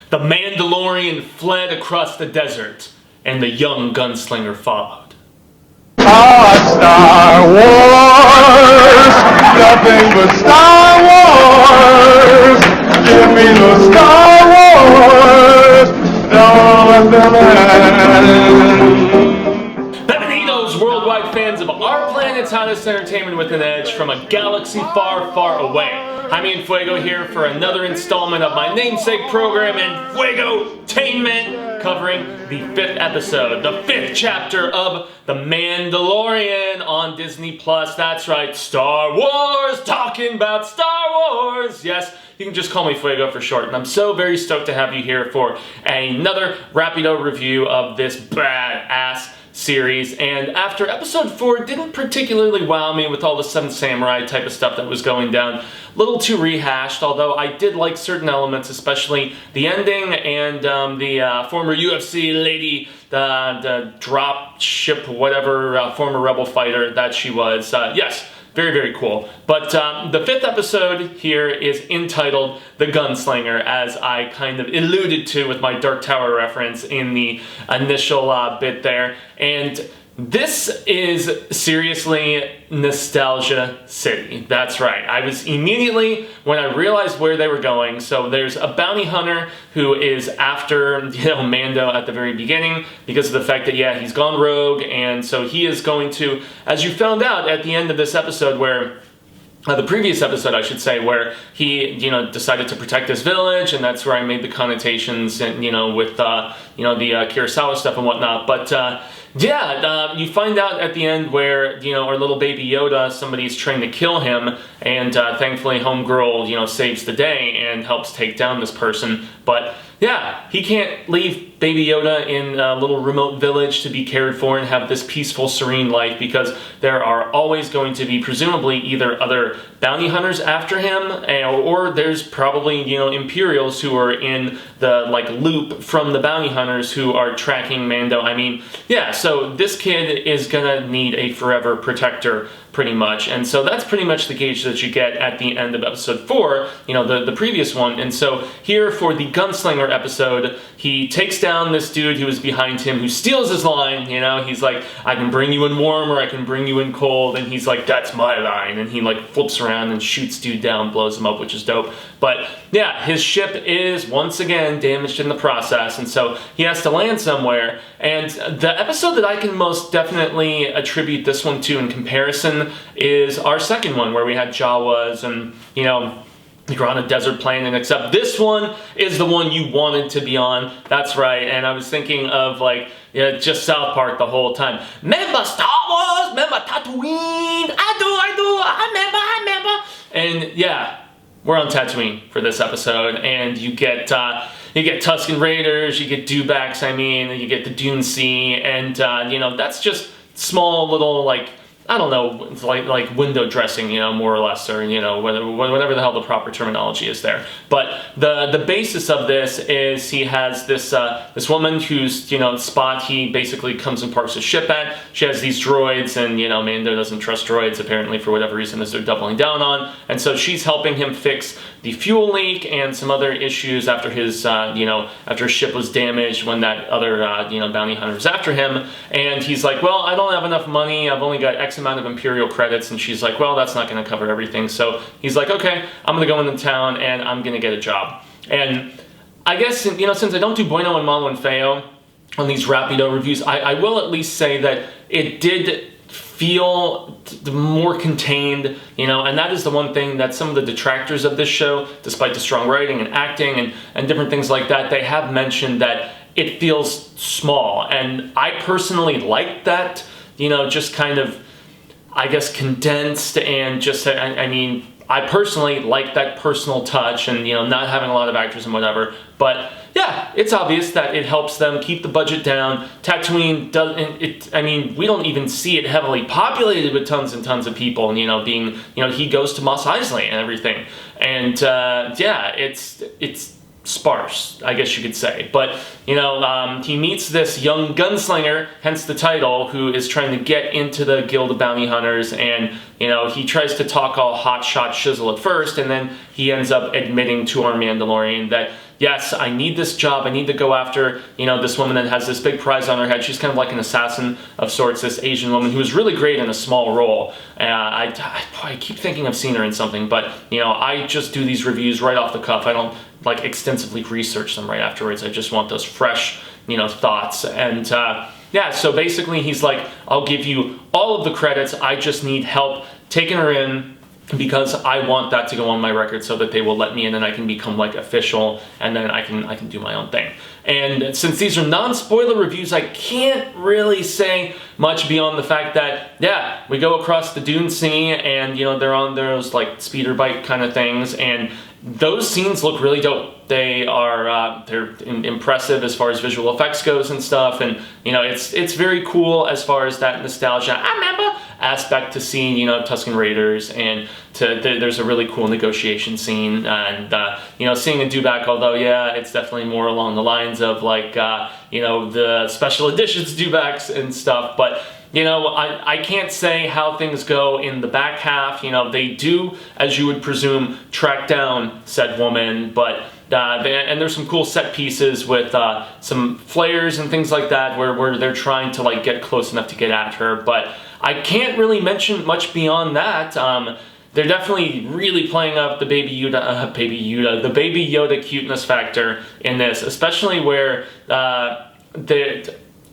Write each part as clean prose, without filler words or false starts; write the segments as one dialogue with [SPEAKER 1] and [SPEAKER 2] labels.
[SPEAKER 1] The Mandalorian fled across the desert, and the young gunslinger followed.
[SPEAKER 2] Star Wars, nothing but Star Wars. Give me the Star Wars,
[SPEAKER 1] Bienvenidos, worldwide fans of our planet's hottest entertainment with an edge from a galaxy far, far away. Jaime En Fuego here for another installment of my namesake program, Enfuegotainment, covering the 5th episode, the 5th chapter of The Mandalorian on Disney+. That's right, Star Wars, talking about Star Wars. Yes, you can just call me Fuego for short, and I'm so very stoked to have you here for another Rapido review of this badass series. And after episode 4 didn't particularly wow me with all the Seven Samurai type of stuff that was going down, a little too rehashed, although I did like certain elements, especially the ending and the former UFC lady, the drop ship, whatever, former rebel fighter that she was. Yes, very, very cool. But the 5th episode here is entitled The Gunslinger, as I kind of alluded to with my Dark Tower reference in the initial bit there. And this is seriously nostalgia city. That's right. I was immediately, when I realized where they were going, so there's a bounty hunter who is after, Mando at the very beginning because of the fact that, yeah, he's gone rogue, and so he is going to, as you found out at the end of this episode where the previous episode, I should say, where he, decided to protect this village, and that's where I made the connotations, and with, the Kurosawa stuff and whatnot. But yeah, you find out at the end where, our little baby Yoda, somebody's trying to kill him, and thankfully Homegirl, saves the day and helps take down this person. But yeah, he can't leave Baby Yoda in a little remote village to be cared for and have this peaceful, serene life, because there are always going to be, presumably, either other bounty hunters after him, or there's probably, Imperials who are in the, loop from the bounty hunters who are tracking Mando. I mean, yeah, so this kid is gonna need a forever protector, pretty much. And so that's pretty much the gauge that you get at the end of episode 4, the previous one. And so here for the Gunslinger episode, he takes down this dude who is behind him, who steals his line. He's like, I can bring you in warm or I can bring you in cold. And he's like, that's my line. And he flips around and shoots dude down, blows him up, which is dope. But yeah, his ship is once again damaged in the process, and so he has to land somewhere. And the episode that I can most definitely attribute this one to in comparison is our second one, where we had Jawas and, you're on a desert planet, except this one is the one you wanted to be on. That's right. And I was thinking of just South Park the whole time. Remember Star Wars? Remember Tatooine? I remember. And yeah, we're on Tatooine for this episode, and you get Tusken Raiders, you get Dewbacks, you get the Dune Sea, and that's just small little I don't know, it's like window dressing, more or less, or whatever the hell the proper terminology is there. But the basis of this is he has this this woman whose spot he basically comes and parks his ship at. She has these droids, and Mando doesn't trust droids apparently for whatever reason, as they're doubling down on. And so she's helping him fix the fuel leak and some other issues after his after his ship was damaged when that other bounty hunter was after him. And he's like, well, I don't have enough money. I've only got X amount of Imperial credits. And she's like, well, that's not going to cover everything. So he's like, okay, I'm going to go into town and I'm going to get a job. And I guess, since I don't do bueno and malo and feo on these Rapido reviews, I will at least say that it did feel more contained, and that is the one thing that some of the detractors of this show, despite the strong writing and acting and different things like that, they have mentioned that it feels small. And I personally like that, just kind of, I guess, condensed, and just, I personally like that personal touch and, not having a lot of actors and whatever. But yeah, it's obvious that it helps them keep the budget down. Tatooine doesn't, we don't even see it heavily populated with tons and tons of people, and, being, he goes to Mos Eisley and everything. And yeah, it's sparse, I guess you could say. But, he meets this young gunslinger, hence the title, who is trying to get into the Guild of Bounty Hunters, and, he tries to talk all hot shot shizzle at first, and then he ends up admitting to our Mandalorian that, yes, I need this job. I need to go after, this woman that has this big prize on her head. She's kind of like an assassin of sorts, this Asian woman who was really great in a small role. I keep thinking I've seen her in something, but, I just do these reviews right off the cuff. I don't, like, extensively research them right afterwards. I just want those fresh, thoughts. And, yeah, so basically he's like, I'll give you all of the credits. I just need help taking her in, because I want that to go on my record so that they will let me in and I can become like official, and then I can do my own thing. And since these are non-spoiler reviews, I can't really say much beyond the fact that, yeah, we go across the dune sea and, they're on those like speeder bike kind of things, and those scenes look really dope. They are they're impressive as far as visual effects goes and stuff, and it's very cool as far as that nostalgia aspect to see Tusken Raiders, and there's a really cool negotiation scene, and seeing a dewback, although yeah, it's definitely more along the lines of like the special editions dewbacks and stuff, but I can't say how things go in the back half. They do, as you would presume, track down said woman, but and there's some cool set pieces with some flares and things like that where they're trying to like get close enough to get at her, but I can't really mention much beyond that. They're definitely really playing up the Baby Yoda cuteness factor in this, especially where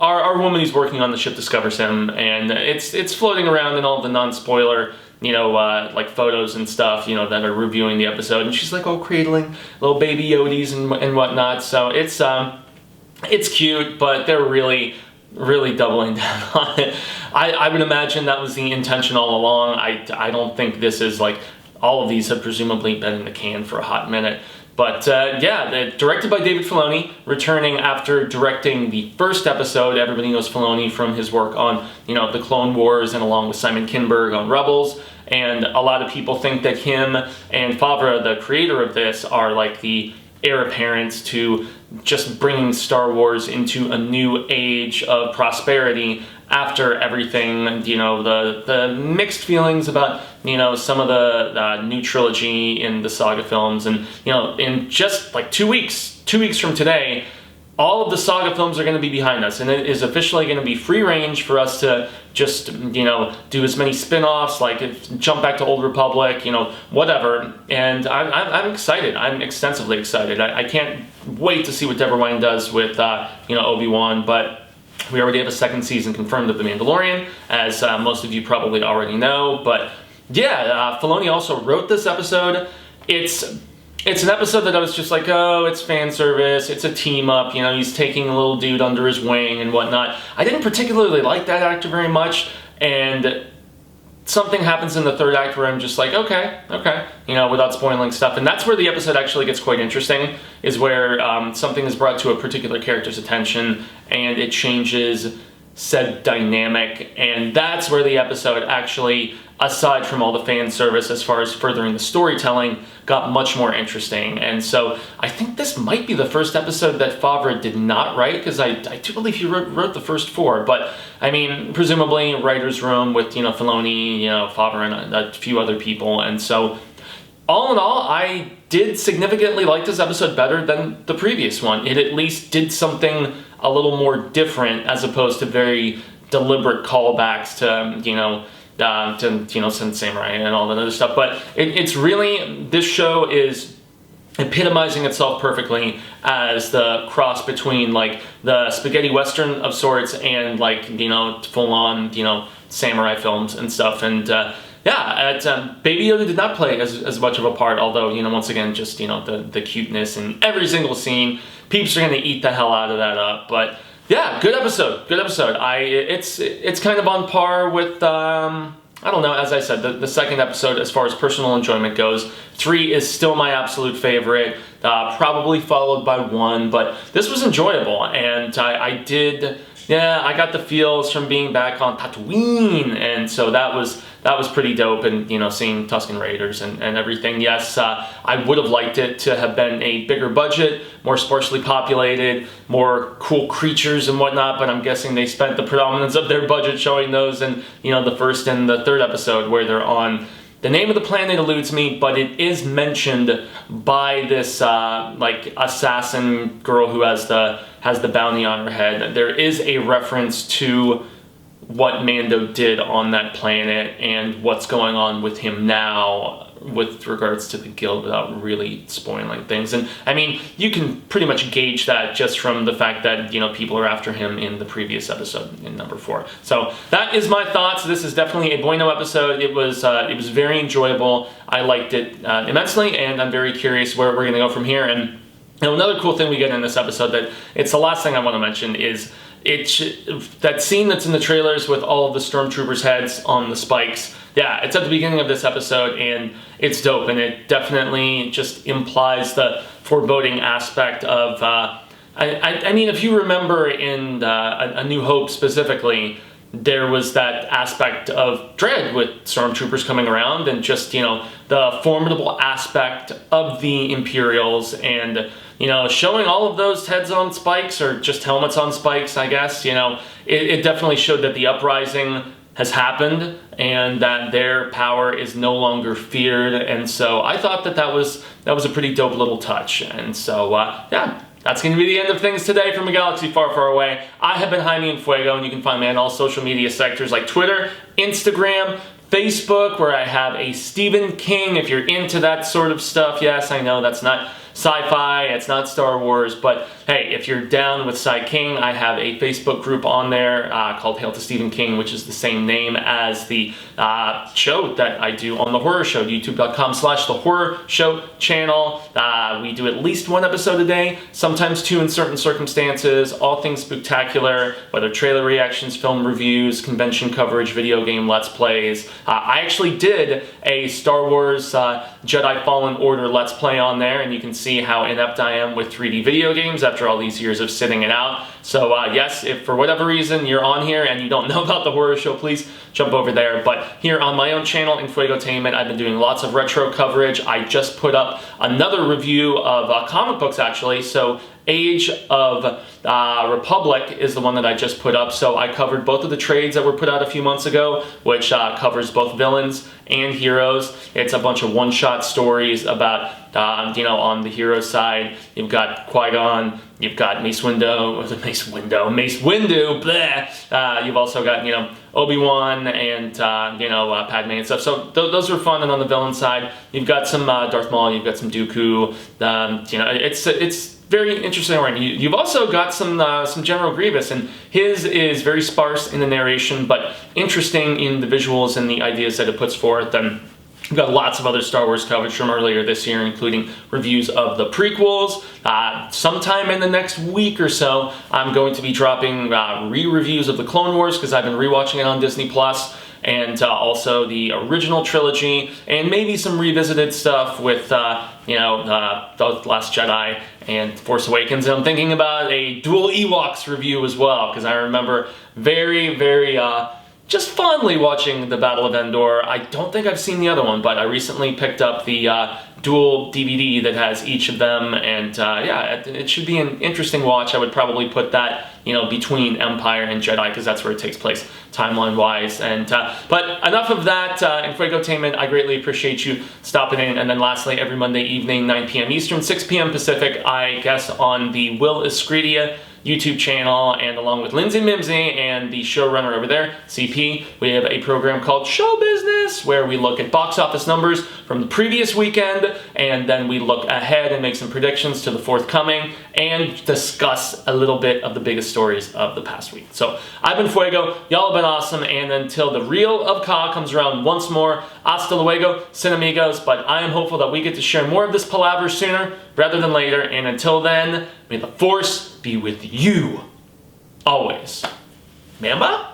[SPEAKER 1] our woman who's working on the ship discovers him, and it's floating around in all the non-spoiler, like photos and stuff, that are reviewing the episode, and she's like, oh, cradling little baby Yodis and whatnot. So it's cute, but they're really doubling down on it. I would imagine that was the intention all along. I don't think this is like, all of these have presumably been in the can for a hot minute. But yeah, directed by David Filoni, returning after directing the first episode. Everybody knows Filoni from his work on, the Clone Wars, and along with Simon Kinberg on Rebels. And a lot of people think that him and Favreau, the creator of this, are like the heir apparents to just bringing Star Wars into a new age of prosperity after everything, the mixed feelings about, some of the new trilogy in the saga films, and, in just like 2 weeks from today, all of the saga films are going to be behind us, and it is officially going to be free range for us to just, do as many spin-offs, like jump back to Old Republic, whatever. And I'm excited. I'm extensively excited. I can't wait to see what Deborah Wang does with, Obi-Wan, but we already have a second season confirmed of The Mandalorian, as most of you probably already know. But yeah, Filoni also wrote this episode. It's an episode that I was just like, oh, it's fan service, it's a team up, he's taking a little dude under his wing and whatnot. I didn't particularly like that actor very much, and something happens in the third act where I'm just like, okay, without spoiling stuff. And that's where the episode actually gets quite interesting, is where something is brought to a particular character's attention and it changes said dynamic, and that's where the episode actually, aside from all the fan service as far as furthering the storytelling, got much more interesting. And so I think this might be the first episode that Favreau did not write, because I do believe he wrote the first 4, but I mean, presumably writer's room with, Filoni, Favreau, and a few other people. And so all in all, I did significantly like this episode better than the previous one. It at least did something a little more different, as opposed to very deliberate callbacks to Sin Samurai and all that other stuff. But it's really, this show is epitomizing itself perfectly as the cross between like the spaghetti western of sorts and like, full on, samurai films and stuff. And yeah, Baby Yoda did not play as much of a part, although, once again, just, the cuteness in every single scene. Peeps are going to eat the hell out of that up. But yeah, good episode. It's kind of on par with, I don't know, as I said, the second episode as far as personal enjoyment goes. 3 is still my absolute favorite, probably followed by 1, but this was enjoyable, and I got the feels from being back on Tatooine, and so that was pretty dope, and seeing Tusken Raiders and everything. Yes, I would have liked it to have been a bigger budget, more sparsely populated, more cool creatures and whatnot, but I'm guessing they spent the predominance of their budget showing those in the first and the third episode, where they're on The name of the planet eludes me, but it is mentioned by this like assassin girl who has the bounty on her head. There is a reference to what Mando did on that planet and what's going on with him now with regards to the guild without really spoiling things. And I mean, you can pretty much gauge that just from the fact that, you know, people are after him in the previous episode in number 4. So that is my thoughts. This is definitely a bueno episode. It was very enjoyable. I liked it immensely, and I'm very curious where we're going to go from here. And another cool thing we get in this episode that it's the last thing I want to mention is that scene that's in the trailers with all of the stormtroopers' heads on the spikes. Yeah, it's at the beginning of this episode, and it's dope, and it definitely just implies the foreboding aspect of, I mean, if you remember in A New Hope specifically, there was that aspect of dread with stormtroopers coming around and just, you know, the formidable aspect of the Imperials and, you know, showing all of those heads on spikes or just helmets on spikes, I guess, you know, it definitely showed that the uprising has happened and that their power is no longer feared. And so I thought that was a pretty dope little touch. And so, yeah. That's going to be the end of things today from a galaxy far, far away. I have been Jaime En Fuego, and you can find me on all social media sectors like Twitter, Instagram, Facebook, where I have a Stephen King, if you're into that sort of stuff. Yes, I know that's not sci-fi, it's not Star Wars, but hey, if you're down with Cy King, I have a Facebook group on there called Hail to Stephen King, which is the same name as the show that I do on The Horror Show, youtube.com/The Horror Show channel. We do at least 1 episode a day, sometimes 2 in certain circumstances, all things spectacular, whether trailer reactions, film reviews, convention coverage, video game let's plays. I actually did a Star Wars Jedi Fallen Order let's play on there, and you can see how inept I am with 3D video games after all these years of sitting it out. So yes, if for whatever reason you're on here and you don't know about The Horror Show, please jump over there. But here on my own channel, Enfuegotainment, I've been doing lots of retro coverage. I just put up another review of comic books, actually. So Age of Republic is the one that I just put up. So I covered both of the trades that were put out a few months ago, which covers both villains and heroes. It's a bunch of one-shot stories about, you know, on the hero side, you've got Qui-Gon, you've got Mace Windu, bleh. You've also got, you know, Obi-Wan and, you know, Padme and stuff. So those are fun. And on the villain side, you've got some Darth Maul, you've got some Dooku. You know, it's very interesting. You've also got some General Grievous, and his is very sparse in the narration, but interesting in the visuals and the ideas that it puts forth. And we've got lots of other Star Wars coverage from earlier this year, including reviews of the prequels. Sometime in the next week or so, I'm going to be dropping re-reviews of the Clone Wars, because I've been rewatching it on Disney+. And also the original trilogy, and maybe some revisited stuff with, you know, The Last Jedi and Force Awakens. And I'm thinking about a dual Ewoks review as well, because I remember very, very, just fondly watching the Battle of Endor. I don't think I've seen the other one, but I recently picked up the dual DVD that has each of them, and yeah, it should be an interesting watch. I would probably put that, you know, between Empire and Jedi, because that's where it takes place timeline-wise. And but enough of that. Enfuegotainment, I greatly appreciate you stopping in. And then lastly, every Monday evening, 9 p.m. Eastern, 6 p.m. Pacific, I guess on the Will Escridia YouTube channel, and along with Lindsay Mimsy and the showrunner over there, CP, we have a program called Show Business, where we look at box office numbers from the previous weekend, and then we look ahead and make some predictions to the forthcoming, and discuss a little bit of the biggest stories of the past week. So I've been Fuego, y'all have been awesome, and until the Reel of Ka comes around once more, hasta luego, cinemigos. But I am hopeful that we get to share more of this palaver sooner rather than later, and until then, may the Force be with you always. Mamba?